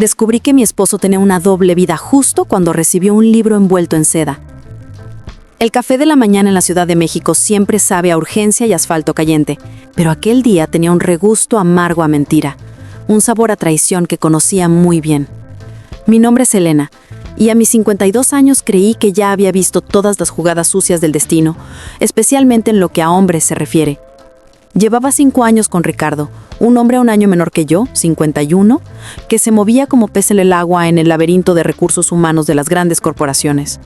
Descubrí que mi esposo tenía una doble vida justo cuando recibió un libro envuelto en seda. El café de la mañana en la Ciudad de México siempre sabe a urgencia y asfalto cayente, pero aquel día tenía un regusto amargo a mentira, un sabor a traición que conocía muy bien. Mi nombre es Elena, y a mis 52 años creí que ya había visto todas las jugadas sucias del destino, especialmente en lo que a hombres se refiere. Llevaba 5 años con Ricardo, un hombre un año menor que yo, 51, que se movía como pez en el agua en el laberinto de recursos humanos de las grandes corporaciones.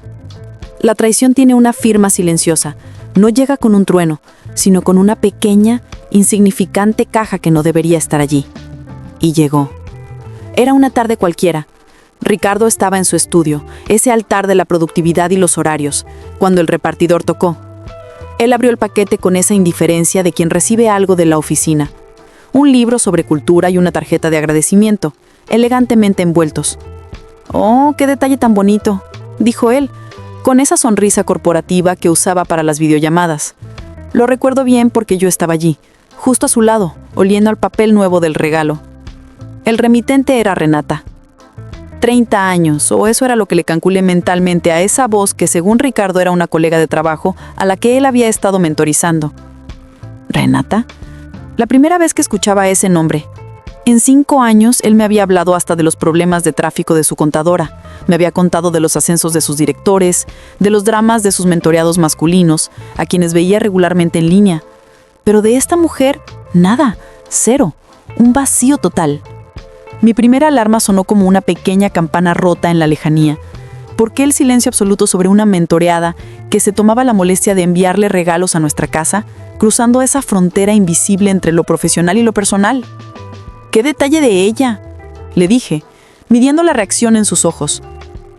La traición tiene una firma silenciosa, no llega con un trueno, sino con una pequeña, insignificante caja que no debería estar allí. Y llegó. Era una tarde cualquiera. Ricardo estaba en su estudio, ese altar de la productividad y los horarios, cuando el repartidor tocó. Él abrió el paquete con esa indiferencia de quien recibe algo de la oficina. Un libro sobre cultura y una tarjeta de agradecimiento, elegantemente envueltos. «Oh, qué detalle tan bonito», dijo él, con esa sonrisa corporativa que usaba para las videollamadas. Lo recuerdo bien porque yo estaba allí, justo a su lado, oliendo al papel nuevo del regalo. El remitente era Renata. 30 años, o eso era lo que le calculé mentalmente a esa voz que según Ricardo era una colega de trabajo a la que él había estado mentorizando. ¿Renata? La primera vez que escuchaba ese nombre. En 5 años él me había hablado hasta de los problemas de tráfico de su contadora, me había contado de los ascensos de sus directores, de los dramas de sus mentoreados masculinos, a quienes veía regularmente en línea. Pero de esta mujer, nada, cero, un vacío total. Mi primera alarma sonó como una pequeña campana rota en la lejanía. ¿Por qué el silencio absoluto sobre una mentoreada que se tomaba la molestia de enviarle regalos a nuestra casa, cruzando esa frontera invisible entre lo profesional y lo personal? ¡Qué detalle de ella!, le dije, midiendo la reacción en sus ojos.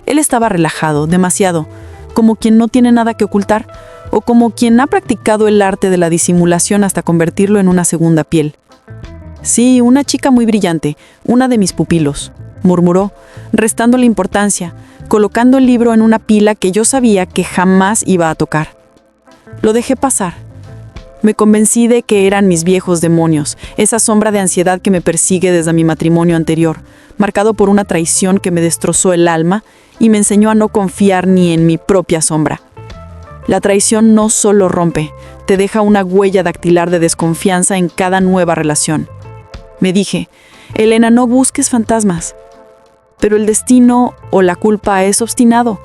Él estaba relajado, demasiado, como quien no tiene nada que ocultar, o como quien ha practicado el arte de la disimulación hasta convertirlo en una segunda piel. «Sí, una chica muy brillante, una de mis pupilos», murmuró, restándole importancia, colocando el libro en una pila que yo sabía que jamás iba a tocar. Lo dejé pasar. Me convencí de que eran mis viejos demonios, esa sombra de ansiedad que me persigue desde mi matrimonio anterior, marcado por una traición que me destrozó el alma y me enseñó a no confiar ni en mi propia sombra. La traición no solo rompe, te deja una huella dactilar de desconfianza en cada nueva relación. Me dije, Elena, no busques fantasmas. Pero el destino o la culpa es obstinado.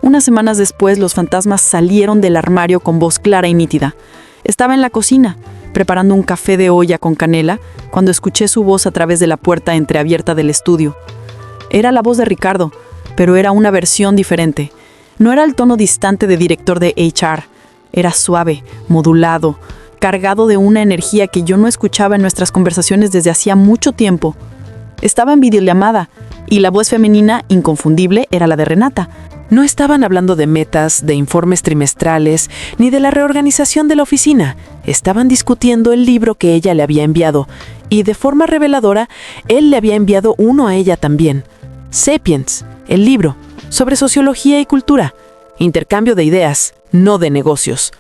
Unas semanas después, los fantasmas salieron del armario con voz clara y nítida. Estaba en la cocina, preparando un café de olla con canela, cuando escuché su voz a través de la puerta entreabierta del estudio. Era la voz de Ricardo, pero era una versión diferente. No era el tono distante de director de HR. Era suave, modulado, cargado de una energía que yo no escuchaba en nuestras conversaciones desde hacía mucho tiempo. Estaba en videollamada, y la voz femenina, inconfundible, era la de Renata. No estaban hablando de metas, de informes trimestrales, ni de la reorganización de la oficina. Estaban discutiendo el libro que ella le había enviado, y de forma reveladora, él le había enviado uno a ella también. Sapiens, el libro, sobre sociología y cultura. Intercambio de ideas, no de negocios.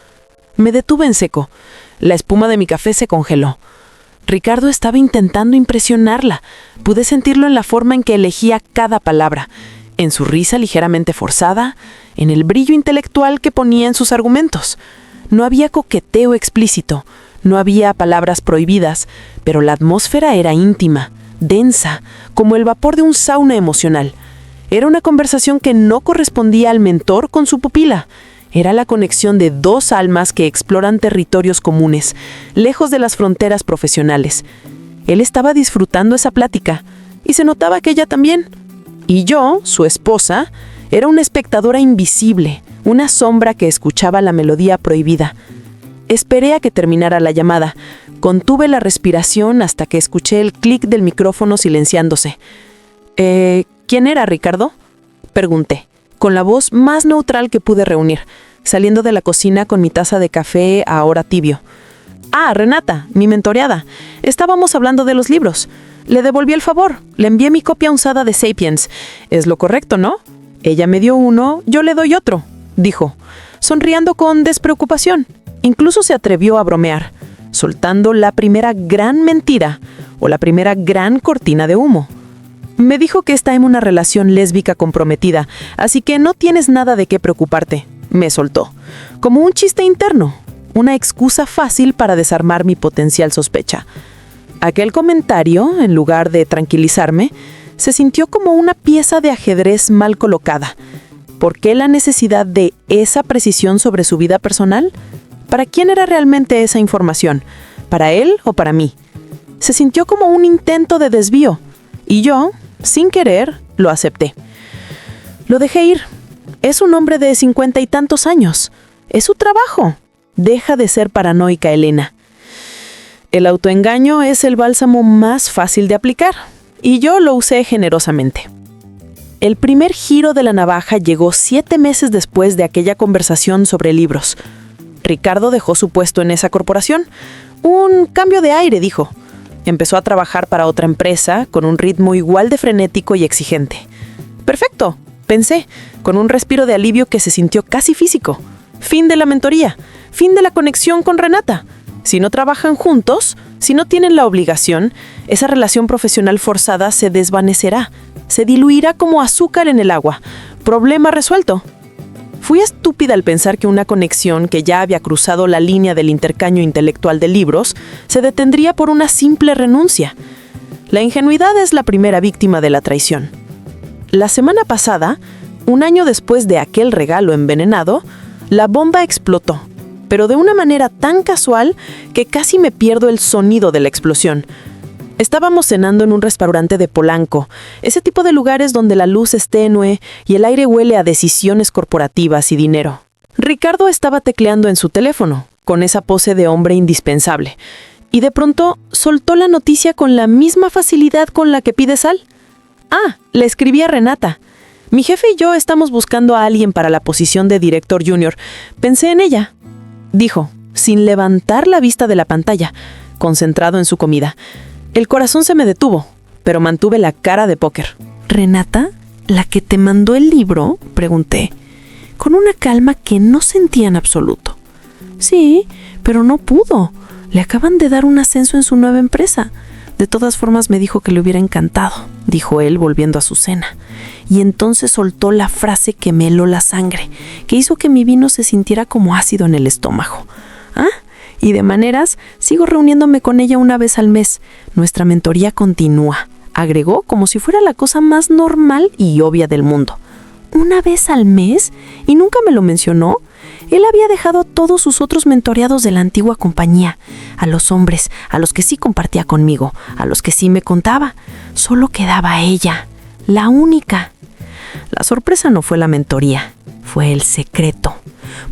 Me detuve en seco. La espuma de mi café se congeló. Ricardo estaba intentando impresionarla. Pude sentirlo en la forma en que elegía cada palabra, en su risa ligeramente forzada, en el brillo intelectual que ponía en sus argumentos. No había coqueteo explícito, no había palabras prohibidas, pero la atmósfera era íntima, densa, como el vapor de un sauna emocional. Era una conversación que no correspondía al mentor con su pupila. Era la conexión de dos almas que exploran territorios comunes, lejos de las fronteras profesionales. Él estaba disfrutando esa plática, y se notaba que ella también. Y yo, su esposa, era una espectadora invisible, una sombra que escuchaba la melodía prohibida. Esperé a que terminara la llamada. Contuve la respiración hasta que escuché el clic del micrófono silenciándose. ¿Quién era, Ricardo?, pregunté, con la voz más neutral que pude reunir, saliendo de la cocina con mi taza de café ahora tibio. «Ah, Renata, mi mentoreada. Estábamos hablando de los libros. Le devolví el favor. Le envié mi copia usada de Sapiens. Es lo correcto, ¿no? Ella me dio uno, yo le doy otro», dijo, sonriendo con despreocupación. Incluso se atrevió a bromear, soltando la primera gran mentira o la primera gran cortina de humo. Me dijo que está en una relación lésbica comprometida, así que no tienes nada de qué preocuparte, me soltó. Como un chiste interno, una excusa fácil para desarmar mi potencial sospecha. Aquel comentario, en lugar de tranquilizarme, se sintió como una pieza de ajedrez mal colocada. ¿Por qué la necesidad de esa precisión sobre su vida personal? ¿Para quién era realmente esa información? ¿Para él o para mí? Se sintió como un intento de desvío, y yo, sin querer, lo acepté. Lo dejé ir. Es un hombre de 50 y tantos años. Es su trabajo. Deja de ser paranoica, Elena. El autoengaño es el bálsamo más fácil de aplicar, y yo lo usé generosamente. El primer giro de la navaja llegó 7 meses después de aquella conversación sobre libros. Ricardo dejó su puesto en esa corporación. Un cambio de aire, dijo. Empezó a trabajar para otra empresa con un ritmo igual de frenético y exigente. Perfecto, pensé, con un respiro de alivio que se sintió casi físico. Fin de la mentoría, fin de la conexión con Renata. Si no trabajan juntos, si no tienen la obligación, esa relación profesional forzada se desvanecerá, se diluirá como azúcar en el agua. Problema resuelto. Fui estúpida al pensar que una conexión que ya había cruzado la línea del intercambio intelectual de libros se detendría por una simple renuncia. La ingenuidad es la primera víctima de la traición. La semana pasada, un año después de aquel regalo envenenado, la bomba explotó, pero de una manera tan casual que casi me pierdo el sonido de la explosión. Estábamos cenando en un restaurante de Polanco, ese tipo de lugares donde la luz es tenue y el aire huele a decisiones corporativas y dinero. Ricardo estaba tecleando en su teléfono, con esa pose de hombre indispensable, y de pronto soltó la noticia con la misma facilidad con la que pide sal. Ah, le escribí a Renata. Mi jefe y yo estamos buscando a alguien para la posición de director junior. Pensé en ella, dijo, sin levantar la vista de la pantalla, concentrado en su comida. El corazón se me detuvo, pero mantuve la cara de póker. ¿Renata? ¿La que te mandó el libro?, pregunté, con una calma que no sentía en absoluto. Sí, pero no pudo. Le acaban de dar un ascenso en su nueva empresa. De todas formas me dijo que le hubiera encantado, dijo él volviendo a su cena. Y entonces soltó la frase que me heló la sangre, que hizo que mi vino se sintiera como ácido en el estómago. ¿Ah? Y de maneras, sigo reuniéndome con ella una vez al mes. Nuestra mentoría continúa, agregó como si fuera la cosa más normal y obvia del mundo. ¿Una vez al mes? ¿Y nunca me lo mencionó? Él había dejado a todos sus otros mentoreados de la antigua compañía, a los hombres, a los que sí compartía conmigo, a los que sí me contaba. Solo quedaba ella, la única. La sorpresa no fue la mentoría, fue el secreto.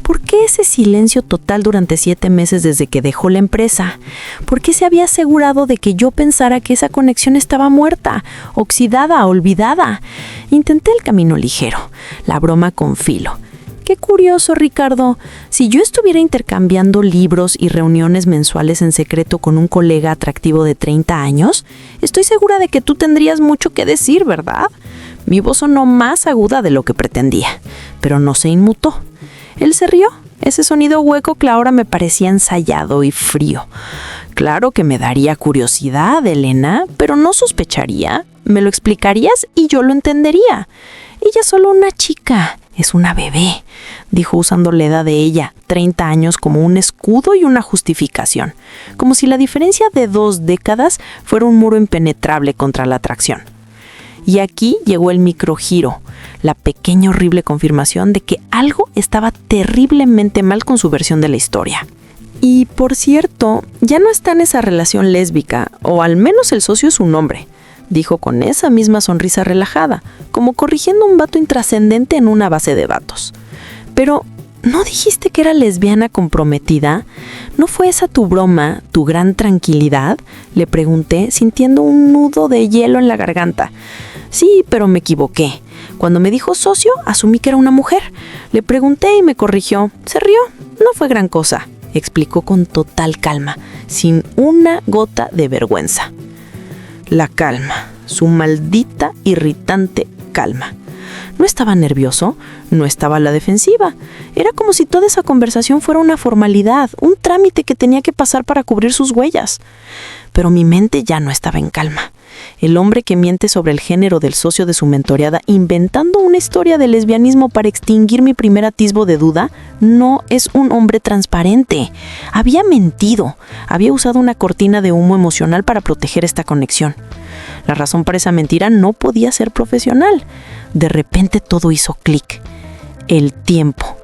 ¿Por qué ese silencio total durante 7 meses desde que dejó la empresa? ¿Por qué se había asegurado de que yo pensara que esa conexión estaba muerta, oxidada, olvidada? Intenté el camino ligero, la broma con filo. Qué curioso, Ricardo. Si yo estuviera intercambiando libros y reuniones mensuales en secreto con un colega atractivo de 30 años, estoy segura de que tú tendrías mucho que decir, ¿verdad? Mi voz sonó más aguda de lo que pretendía, pero no se inmutó. Él se rió, ese sonido hueco que ahora me parecía ensayado y frío. Claro que me daría curiosidad, Elena, pero no sospecharía. Me lo explicarías y yo lo entendería. Ella es solo una chica, es una bebé, dijo usando la edad de ella, 30 años, como un escudo y una justificación, como si la diferencia de 2 décadas fuera un muro impenetrable contra la atracción. Y aquí llegó el microgiro, la pequeña horrible confirmación de que algo estaba terriblemente mal con su versión de la historia. Y, por cierto, ya no está en esa relación lésbica, o al menos el socio es un hombre, dijo con esa misma sonrisa relajada, como corrigiendo un dato intrascendente en una base de datos. Pero, ¿no dijiste que era lesbiana comprometida? ¿No fue esa tu broma, tu gran tranquilidad?, le pregunté, sintiendo un nudo de hielo en la garganta. Sí, pero me equivoqué. Cuando me dijo socio, asumí que era una mujer. Le pregunté y me corrigió. Se rió. No fue gran cosa, explicó con total calma, sin una gota de vergüenza. La calma, su maldita, irritante calma. No estaba nervioso, no estaba a la defensiva. Era como si toda esa conversación fuera una formalidad, un trámite que tenía que pasar para cubrir sus huellas. Pero mi mente ya no estaba en calma. el hombre que miente sobre el género del socio de su mentoreada inventando una historia de lesbianismo para extinguir mi primer atisbo de duda, no es un hombre transparente. Había mentido, había usado una cortina de humo emocional para proteger esta conexión. La razón para esa mentira no podía ser profesional. De repente todo hizo clic. El tiempo.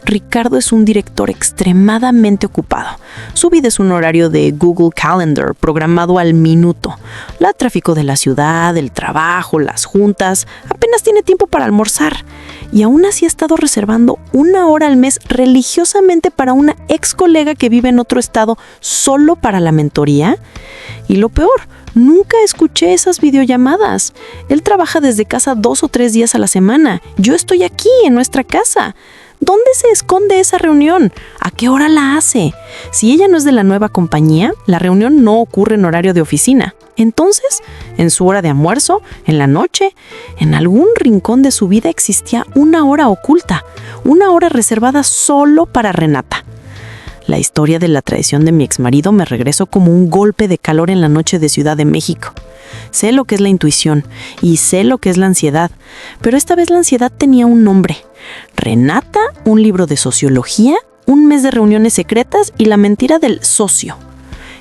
Ricardo es un director extremadamente ocupado. Su vida es un horario de Google Calendar programado al minuto. El tráfico de la ciudad, el trabajo, las juntas, apenas tiene tiempo para almorzar. Y aún así ha estado reservando 1 hora al mes religiosamente para una ex colega que vive en otro estado solo para la mentoría. Y lo peor, nunca escuché esas videollamadas. Él trabaja desde casa 2 o 3 días a la semana. Yo estoy aquí, en nuestra casa. ¿Dónde se esconde esa reunión? ¿A qué hora la hace? Si ella no es de la nueva compañía, la reunión no ocurre en horario de oficina. Entonces, en su hora de almuerzo, en la noche, en algún rincón de su vida existía 1 hora oculta, 1 hora reservada solo para Renata. La historia de la traición de mi exmarido me regresó como un golpe de calor en la noche de Ciudad de México. Sé lo que es la intuición y sé lo que es la ansiedad, pero esta vez la ansiedad tenía un nombre. Renata, un libro de sociología, un mes de reuniones secretas y la mentira del socio.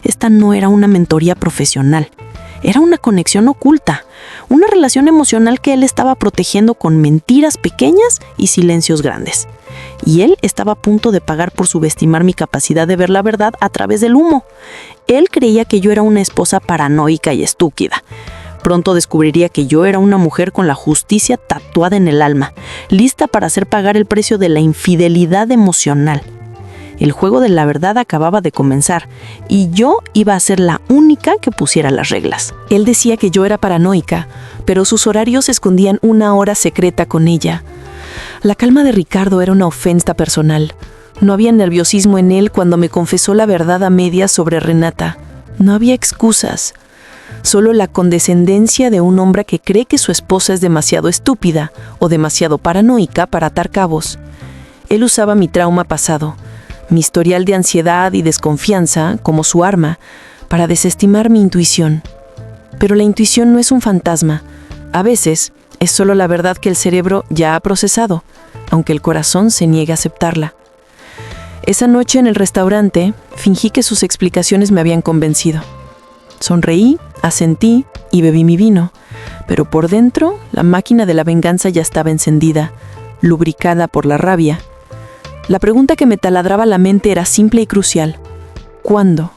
Esta no era una mentoría profesional, era una conexión oculta, una relación emocional que él estaba protegiendo con mentiras pequeñas y silencios grandes. Y él estaba a punto de pagar por subestimar mi capacidad de ver la verdad a través del humo. Él creía que yo era una esposa paranoica y estúpida. Pronto descubriría que yo era una mujer con la justicia tatuada en el alma, lista para hacer pagar el precio de la infidelidad emocional. El juego de la verdad acababa de comenzar y yo iba a ser la única que pusiera las reglas. Él decía que yo era paranoica, pero sus horarios escondían 1 hora secreta con ella. La calma de Ricardo era una ofensa personal. No había nerviosismo en él cuando me confesó la verdad a medias sobre Renata. No había excusas. Solo la condescendencia de un hombre que cree que su esposa es demasiado estúpida o demasiado paranoica para atar cabos. Él usaba mi trauma pasado, mi historial de ansiedad y desconfianza como su arma para desestimar mi intuición. Pero la intuición no es un fantasma. A veces es solo la verdad que el cerebro ya ha procesado, aunque el corazón se niegue a aceptarla. Esa noche en el restaurante, fingí que sus explicaciones me habían convencido. Sonreí, asentí y bebí mi vino, pero por dentro la máquina de la venganza ya estaba encendida, lubricada por la rabia. La pregunta que me taladraba la mente era simple y crucial. ¿Cuándo?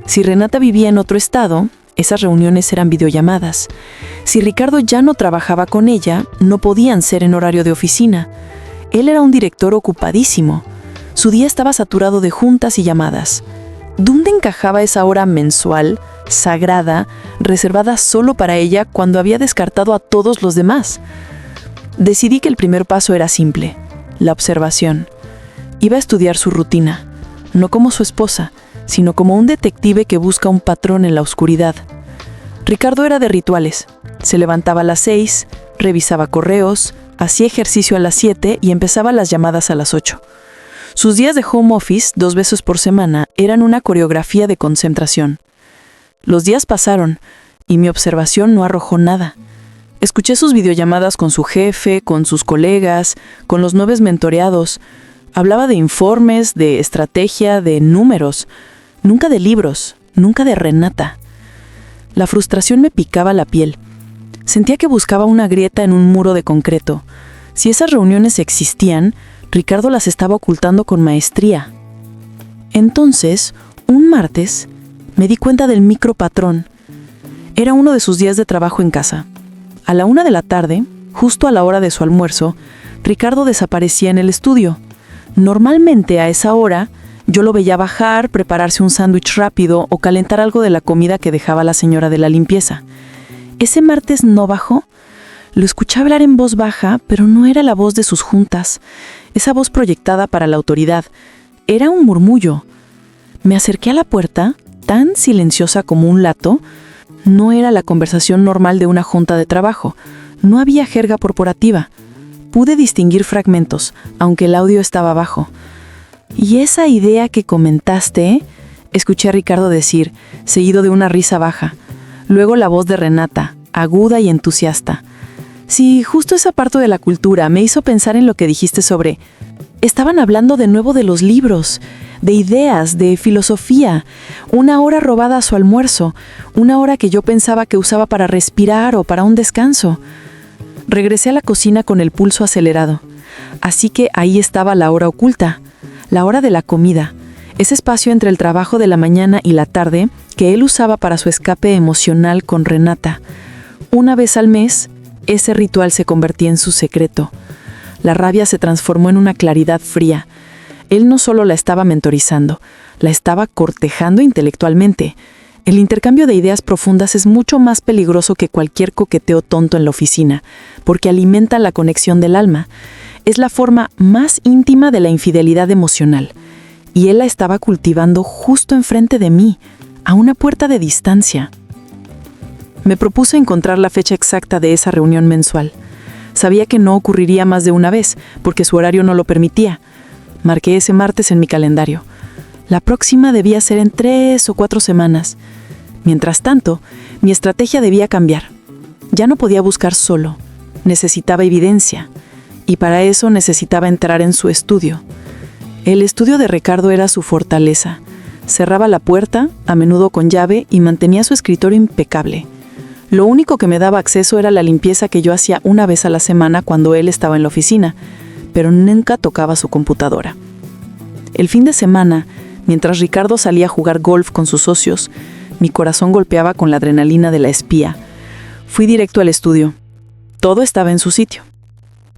Si Renata vivía en otro estado, esas reuniones eran videollamadas. Si Ricardo ya no trabajaba con ella, no podían ser en horario de oficina. Él era un director ocupadísimo. Su día estaba saturado de juntas y llamadas. ¿Dónde encajaba esa hora mensual, sagrada, reservada solo para ella cuando había descartado a todos los demás? Decidí que el primer paso era simple, la observación. Iba a estudiar su rutina, no como su esposa, sino como un detective que busca un patrón en la oscuridad. Ricardo era de rituales. Se levantaba a las 6, revisaba correos, hacía ejercicio a las 7 y empezaba las llamadas a las 8. Sus días de home office, 2 veces por semana, eran una coreografía de concentración. Los días pasaron y mi observación no arrojó nada. Escuché sus videollamadas con su jefe, con sus colegas, con los nuevos mentoreados. Hablaba de informes, de estrategia, de números. Nunca de libros, nunca de Renata. La frustración me picaba la piel. Sentía que buscaba una grieta en un muro de concreto. Si esas reuniones existían, Ricardo las estaba ocultando con maestría. Entonces, un martes, me di cuenta del micropatrón. Era uno de sus días de trabajo en casa. A la 1 de la tarde, justo a la hora de su almuerzo, Ricardo desaparecía en el estudio. Normalmente a esa hora, yo lo veía bajar, prepararse un sándwich rápido o calentar algo de la comida que dejaba la señora de la limpieza. Ese martes no bajó. Lo escuché hablar en voz baja, pero no era la voz de sus juntas. Esa voz proyectada para la autoridad. Era un murmullo. Me acerqué a la puerta, tan silenciosa como un lato. No era la conversación normal de una junta de trabajo. No había jerga corporativa. Pude distinguir fragmentos, aunque el audio estaba bajo. «Y esa idea que comentaste», escuché a Ricardo decir, seguido de una risa baja. Luego la voz de Renata, aguda y entusiasta. Sí, justo esa parte de la cultura me hizo pensar en lo que dijiste sobre... Estaban hablando de nuevo de los libros, de ideas, de filosofía. Una hora robada a su almuerzo, una hora que yo pensaba que usaba para respirar o para un descanso. Regresé a la cocina con el pulso acelerado. Así que ahí estaba la hora oculta, la hora de la comida, ese espacio entre el trabajo de la mañana y la tarde que él usaba para su escape emocional con Renata. Una vez al mes, ese ritual se convertía en su secreto. La rabia se transformó en una claridad fría. Él no solo la estaba mentorizando, la estaba cortejando intelectualmente. El intercambio de ideas profundas es mucho más peligroso que cualquier coqueteo tonto en la oficina, porque alimenta la conexión del alma. Es la forma más íntima de la infidelidad emocional. Y él la estaba cultivando justo enfrente de mí, a una puerta de distancia. Me propuse encontrar la fecha exacta de esa reunión mensual. Sabía que no ocurriría más de una vez, porque su horario no lo permitía. Marqué ese martes en mi calendario. La próxima debía ser en 3 o 4 semanas. Mientras tanto, mi estrategia debía cambiar. Ya no podía buscar solo. Necesitaba evidencia. Y para eso necesitaba entrar en su estudio. El estudio de Ricardo era su fortaleza. Cerraba la puerta, a menudo con llave, y mantenía su escritorio impecable. Lo único que me daba acceso era la limpieza que yo hacía una vez a la semana cuando él estaba en la oficina, pero nunca tocaba su computadora. El fin de semana, mientras Ricardo salía a jugar golf con sus socios, mi corazón golpeaba con la adrenalina de la espía. Fui directo al estudio. Todo estaba en su sitio.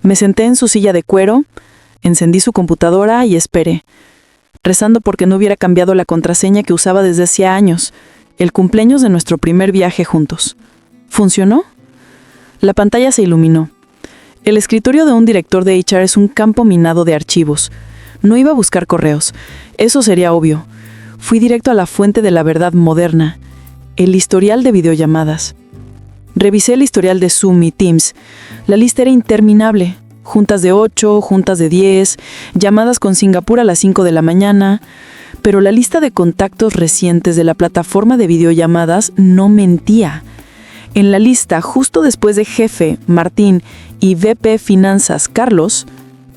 Me senté en su silla de cuero, encendí su computadora y esperé, rezando porque no hubiera cambiado la contraseña que usaba desde hacía años, el cumpleaños de nuestro primer viaje juntos. ¿Funcionó? La pantalla se iluminó. El escritorio de un director de HR es un campo minado de archivos. No iba a buscar correos. Eso sería obvio. Fui directo a la fuente de la verdad moderna, el historial de videollamadas. Revisé el historial de Zoom y Teams. La lista era interminable. Juntas de 8, juntas de 10, llamadas con Singapur a las 5 de la mañana. Pero la lista de contactos recientes de la plataforma de videollamadas no mentía. En la lista, justo después de Jefe, Martín, y VP Finanzas, Carlos,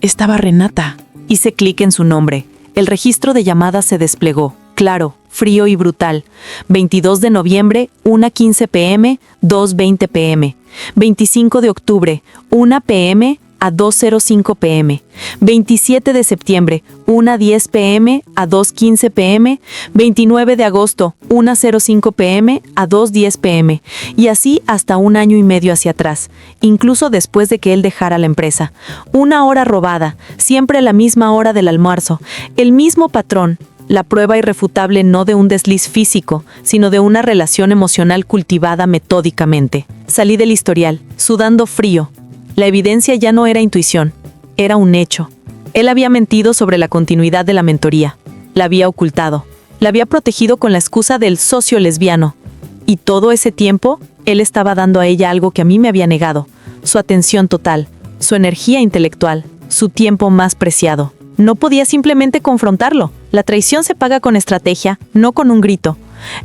estaba Renata. Hice clic en su nombre. El registro de llamadas se desplegó. Claro, frío y brutal. 22 de noviembre, 1:15 p.m., 2:20 p.m. 25 de octubre, 1 p.m. a 2:05 p.m. 27 de septiembre, 1:10 p.m. a 2:15 p.m. 29 de agosto, 1:05 p.m. a 2:10 p.m. Y así hasta 1 año y medio hacia atrás, incluso después de que él dejara la empresa. 1 hora robada, siempre a la misma hora del almuerzo, el mismo patrón. La prueba irrefutable no de un desliz físico, sino de una relación emocional cultivada metódicamente. Salí del historial, sudando frío. La evidencia ya no era intuición, era un hecho. Él había mentido sobre la continuidad de la mentoría, la había ocultado, la había protegido con la excusa del socio lesbiano. Y todo ese tiempo, él estaba dando a ella algo que a mí me había negado, su atención total, su energía intelectual, su tiempo más preciado. No podía simplemente confrontarlo. La traición se paga con estrategia, no con un grito.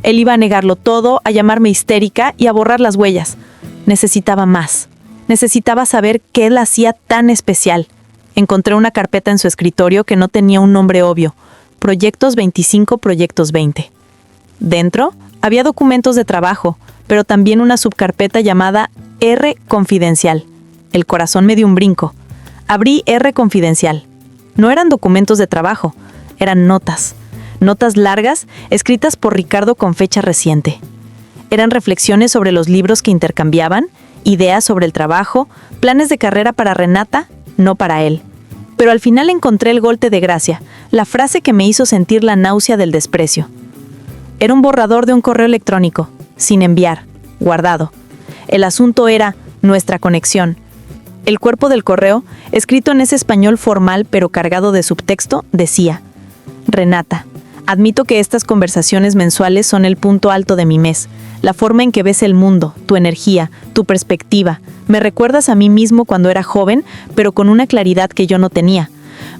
Él iba a negarlo todo, a llamarme histérica y a borrar las huellas. Necesitaba más. Necesitaba saber qué la hacía tan especial. Encontré una carpeta en su escritorio que no tenía un nombre obvio. Proyectos 25, Proyectos 20. Dentro había documentos de trabajo, pero también una subcarpeta llamada R Confidencial. El corazón me dio un brinco. Abrí R Confidencial. No eran documentos de trabajo, eran notas. Notas largas, escritas por Ricardo con fecha reciente. Eran reflexiones sobre los libros que intercambiaban, ideas sobre el trabajo, planes de carrera para Renata, no para él. Pero al final encontré el golpe de gracia, la frase que me hizo sentir la náusea del desprecio. Era un borrador de un correo electrónico, sin enviar, guardado. El asunto era nuestra conexión. El cuerpo del correo, escrito en ese español formal pero cargado de subtexto, decía: Renata, admito que estas conversaciones mensuales son el punto alto de mi mes. La forma en que ves el mundo, tu energía, tu perspectiva. Me recuerdas a mí mismo cuando era joven, pero con una claridad que yo no tenía.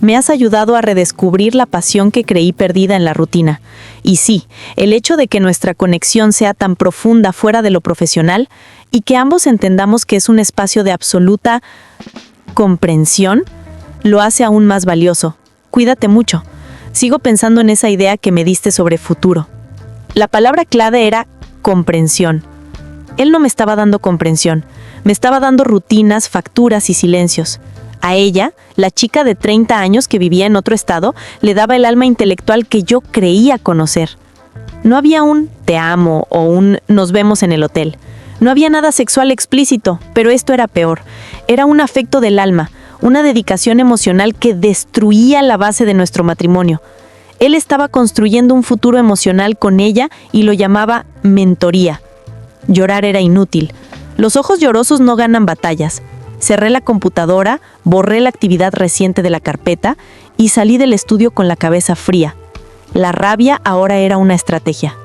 Me has ayudado a redescubrir la pasión que creí perdida en la rutina. Y sí, el hecho de que nuestra conexión sea tan profunda fuera de lo profesional y que ambos entendamos que es un espacio de absoluta comprensión, lo hace aún más valioso. Cuídate mucho. Sigo pensando en esa idea que me diste sobre futuro. La palabra clave era comprensión. Él no me estaba dando comprensión, me estaba dando rutinas, facturas y silencios. A ella, la chica de 30 años que vivía en otro estado, le daba el alma intelectual que yo creía conocer. No había un te amo o un nos vemos en el hotel. No había nada sexual explícito, pero esto era peor. Era un afecto del alma, una dedicación emocional que destruía la base de nuestro matrimonio. Él estaba construyendo un futuro emocional con ella y lo llamaba mentoría. Llorar era inútil. Los ojos llorosos no ganan batallas. Cerré la computadora, borré la actividad reciente de la carpeta y salí del estudio con la cabeza fría. La rabia ahora era una estrategia.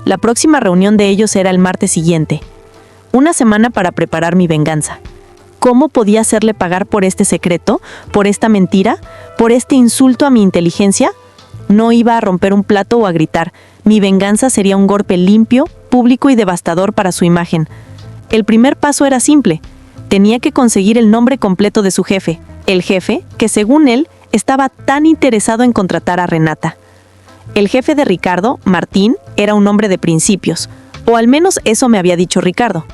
La próxima reunión de ellos era el martes siguiente. Una semana para preparar mi venganza. ¿Cómo podía hacerle pagar por este secreto, por esta mentira, por este insulto a mi inteligencia? No iba a romper un plato o a gritar. Mi venganza sería un golpe limpio, público y devastador para su imagen. El primer paso era simple. Tenía que conseguir el nombre completo de su jefe. El jefe, que según él, estaba tan interesado en contratar a Renata. El jefe de Ricardo, Martín, era un hombre de principios. O al menos eso me había dicho Ricardo.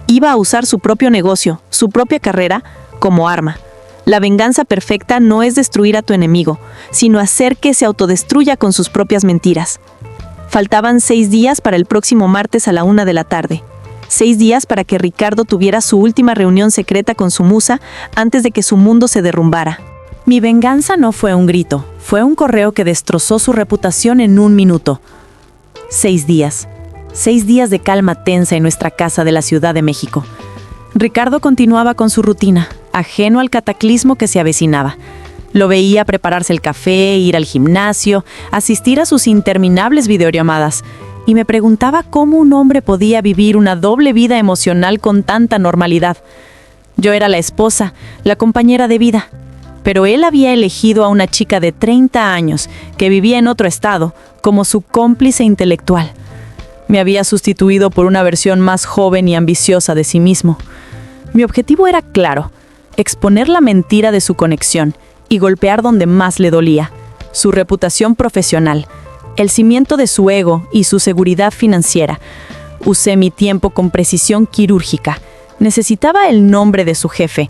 Iba a usar su propio negocio, su propia carrera, como arma. La venganza perfecta no es destruir a tu enemigo, sino hacer que se autodestruya con sus propias mentiras. Faltaban 6 días para el próximo martes a la 1 de la tarde. 6 días para que Ricardo tuviera su última reunión secreta con su musa antes de que su mundo se derrumbara. Mi venganza no fue un grito, fue un correo que destrozó su reputación en 1 minuto. 6 días. 6 días de calma tensa en nuestra casa de la Ciudad de México. Ricardo continuaba con su rutina, ajeno al cataclismo que se avecinaba. Lo veía prepararse el café, ir al gimnasio, asistir a sus interminables videollamadas, y me preguntaba cómo un hombre podía vivir una doble vida emocional con tanta normalidad. Yo era la esposa, la compañera de vida, pero él había elegido a una chica de 30 años que vivía en otro estado como su cómplice intelectual. Me había sustituido por una versión más joven y ambiciosa de sí mismo. Mi objetivo era claro: exponer la mentira de su conexión y golpear donde más le dolía, su reputación profesional, el cimiento de su ego y su seguridad financiera. Usé mi tiempo con precisión quirúrgica. Necesitaba el nombre de su jefe.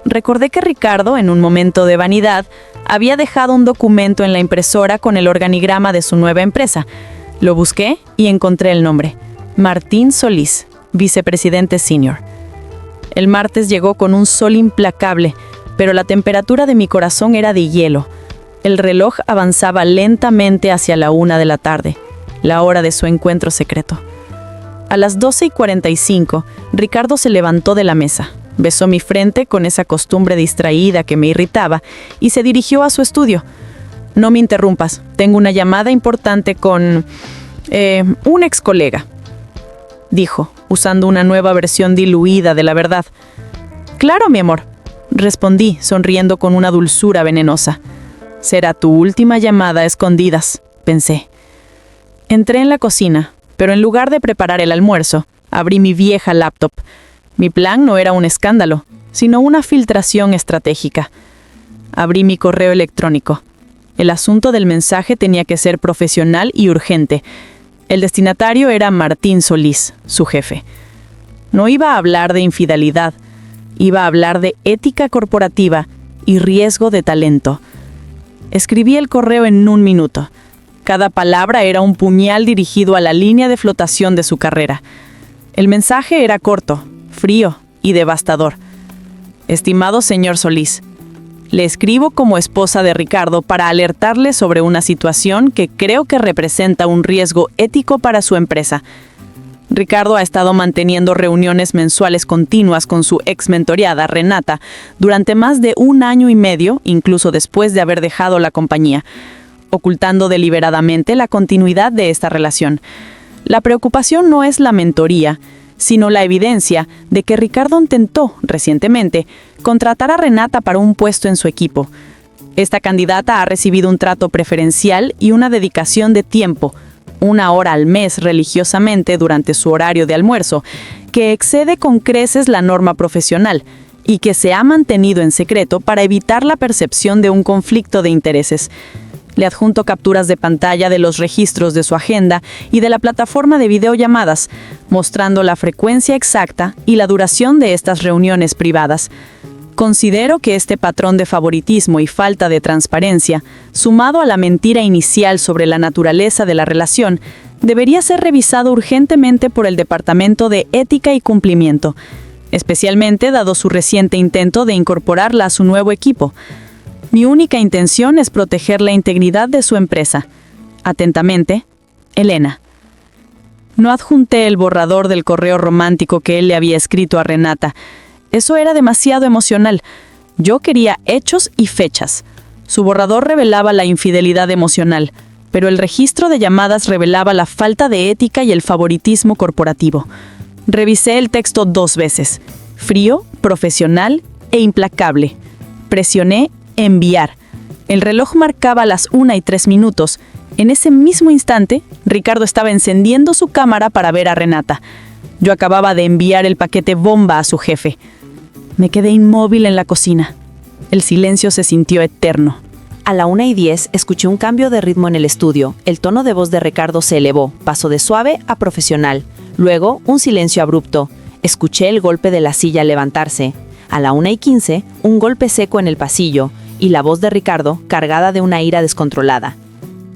Recordé que Ricardo, en un momento de vanidad, había dejado un documento en la impresora con el organigrama de su nueva empresa. Lo busqué y encontré el nombre: Martín Solís, vicepresidente senior. El martes llegó con un sol implacable, pero la temperatura de mi corazón era de hielo. El reloj avanzaba lentamente hacia la 1 de la tarde, la hora de su encuentro secreto. A las 12:45, Ricardo se levantó de la mesa, besó mi frente con esa costumbre distraída que me irritaba y se dirigió a su estudio. No me interrumpas, tengo una llamada importante con un ex colega, dijo, usando una nueva versión diluida de la verdad. Claro, mi amor, respondí, sonriendo con una dulzura venenosa. Será tu última llamada a escondidas, pensé. Entré en la cocina, pero en lugar de preparar el almuerzo, abrí mi vieja laptop. Mi plan no era un escándalo, sino una filtración estratégica. Abrí mi correo electrónico. El asunto del mensaje tenía que ser profesional y urgente. El destinatario era Martín Solís, su jefe. No iba a hablar de infidelidad, iba a hablar de ética corporativa y riesgo de talento. Escribí el correo en 1 minuto. Cada palabra era un puñal dirigido a la línea de flotación de su carrera. El mensaje era corto, frío y devastador. Estimado señor Solís, le escribo como esposa de Ricardo para alertarle sobre una situación que creo que representa un riesgo ético para su empresa. Ricardo ha estado manteniendo reuniones mensuales continuas con su ex mentoreada, Renata, durante más de 1 año y medio, incluso después de haber dejado la compañía, ocultando deliberadamente la continuidad de esta relación. La preocupación no es la mentoría, sino la evidencia de que Ricardo intentó, recientemente, contratar a Renata para un puesto en su equipo. Esta candidata ha recibido un trato preferencial y una dedicación de tiempo, 1 hora al mes religiosamente durante su horario de almuerzo, que excede con creces la norma profesional y que se ha mantenido en secreto para evitar la percepción de un conflicto de intereses. Le adjunto capturas de pantalla de los registros de su agenda y de la plataforma de videollamadas, mostrando la frecuencia exacta y la duración de estas reuniones privadas. Considero que este patrón de favoritismo y falta de transparencia, sumado a la mentira inicial sobre la naturaleza de la relación, debería ser revisado urgentemente por el Departamento de Ética y Cumplimiento, especialmente dado su reciente intento de incorporarla a su nuevo equipo. Mi única intención es proteger la integridad de su empresa. Atentamente, Elena. No adjunté el borrador del correo romántico que él le había escrito a Renata. Eso era demasiado emocional. Yo quería hechos y fechas. Su borrador revelaba la infidelidad emocional, pero el registro de llamadas revelaba la falta de ética y el favoritismo corporativo. Revisé el texto 2 veces. Frío, profesional e implacable. Presioné enviar. El reloj marcaba las 1:03. En ese mismo instante, Ricardo estaba encendiendo su cámara para ver a Renata. Yo acababa de enviar el paquete bomba a su jefe. Me quedé inmóvil en la cocina. El silencio se sintió eterno. A la 1:10 escuché un cambio de ritmo en el estudio. El tono de voz de Ricardo se elevó, pasó de suave a profesional. Luego, un silencio abrupto. Escuché el golpe de la silla al levantarse. A la 1:15, un golpe seco en el pasillo, y la voz de Ricardo, cargada de una ira descontrolada.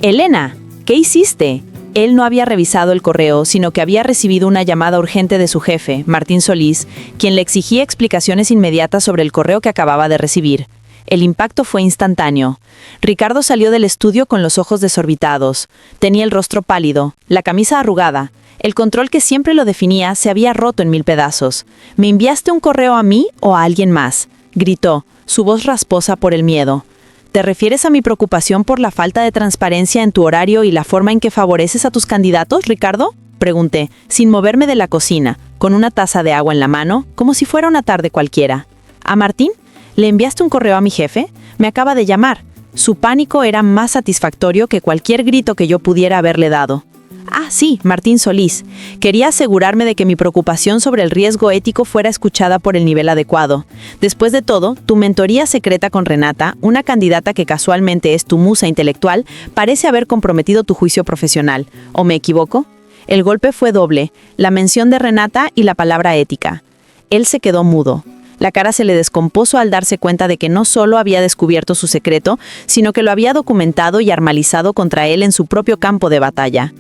«Elena, ¿qué hiciste?» Él no había revisado el correo, sino que había recibido una llamada urgente de su jefe, Martín Solís, quien le exigía explicaciones inmediatas sobre el correo que acababa de recibir. El impacto fue instantáneo. Ricardo salió del estudio con los ojos desorbitados. Tenía el rostro pálido, la camisa arrugada. El control que siempre lo definía se había roto en 1000 pedazos. «¿Me enviaste un correo a mí o a alguien más?», gritó, su voz rasposa por el miedo. ¿Te refieres a mi preocupación por la falta de transparencia en tu horario y la forma en que favoreces a tus candidatos, Ricardo?, pregunté, sin moverme de la cocina, con una taza de agua en la mano, como si fuera una tarde cualquiera. ¿A Martín? ¿Le enviaste un correo a mi jefe? Me acaba de llamar. Su pánico era más satisfactorio que cualquier grito que yo pudiera haberle dado. Ah, sí, Martín Solís. Quería asegurarme de que mi preocupación sobre el riesgo ético fuera escuchada por el nivel adecuado. Después de todo, tu mentoría secreta con Renata, una candidata que casualmente es tu musa intelectual, parece haber comprometido tu juicio profesional. ¿O me equivoco? El golpe fue doble, la mención de Renata y la palabra ética. Él se quedó mudo. La cara se le descompuso al darse cuenta de que no solo había descubierto su secreto, sino que lo había documentado y armalizado contra él en su propio campo de batalla.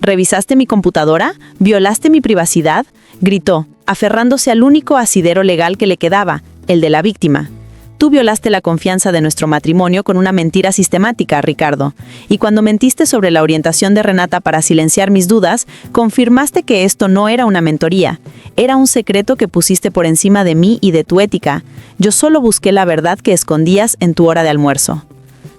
¿Revisaste mi computadora? ¿Violaste mi privacidad?, gritó, aferrándose al único asidero legal que le quedaba, el de la víctima. Tú violaste la confianza de nuestro matrimonio con una mentira sistemática, Ricardo. Y cuando mentiste sobre la orientación de Renata para silenciar mis dudas, confirmaste que esto no era una mentoría. Era un secreto que pusiste por encima de mí y de tu ética. Yo solo busqué la verdad que escondías en tu hora de almuerzo.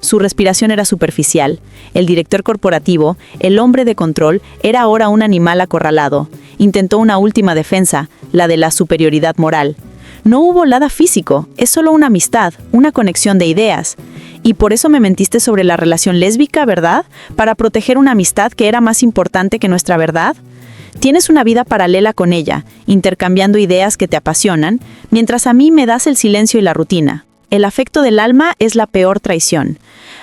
Su respiración era superficial. El director corporativo, el hombre de control, era ahora un animal acorralado. Intentó una última defensa, la de la superioridad moral. No hubo nada físico, es solo una amistad, una conexión de ideas. Y por eso me mentiste sobre la relación lésbica, ¿verdad? ¿Para proteger una amistad que era más importante que nuestra verdad? Tienes una vida paralela con ella, intercambiando ideas que te apasionan, mientras a mí me das el silencio y la rutina. El afecto del alma es la peor traición.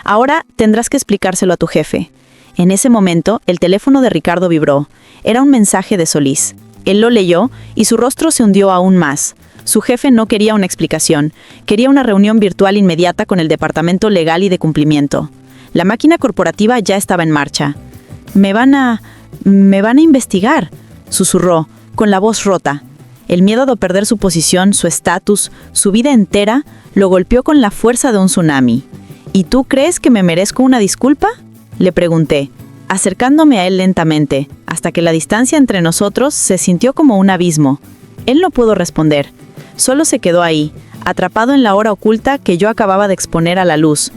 Ahora tendrás que explicárselo a tu jefe. En ese momento, el teléfono de Ricardo vibró. Era un mensaje de Solís. Él lo leyó y su rostro se hundió aún más. Su jefe no quería una explicación. Quería una reunión virtual inmediata con el Departamento Legal y de Cumplimiento. La máquina corporativa ya estaba en marcha. Me van a investigar», susurró, con la voz rota. El miedo de perder su posición, su estatus, su vida entera, lo golpeó con la fuerza de un tsunami. «¿Y tú crees que me merezco una disculpa?», le pregunté, acercándome a él lentamente, hasta que la distancia entre nosotros se sintió como un abismo. Él no pudo responder. Solo se quedó ahí, atrapado en la hora oculta que yo acababa de exponer a la luz.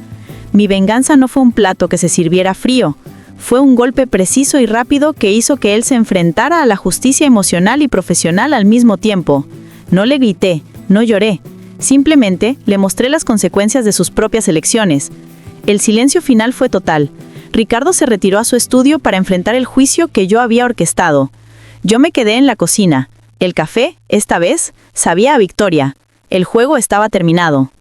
Mi venganza no fue un plato que se sirviera frío. Fue un golpe preciso y rápido que hizo que él se enfrentara a la justicia emocional y profesional al mismo tiempo. No le grité, no lloré. Simplemente le mostré las consecuencias de sus propias elecciones. El silencio final fue total. Ricardo se retiró a su estudio para enfrentar el juicio que yo había orquestado. Yo me quedé en la cocina. El café, esta vez, sabía a victoria. El juego estaba terminado.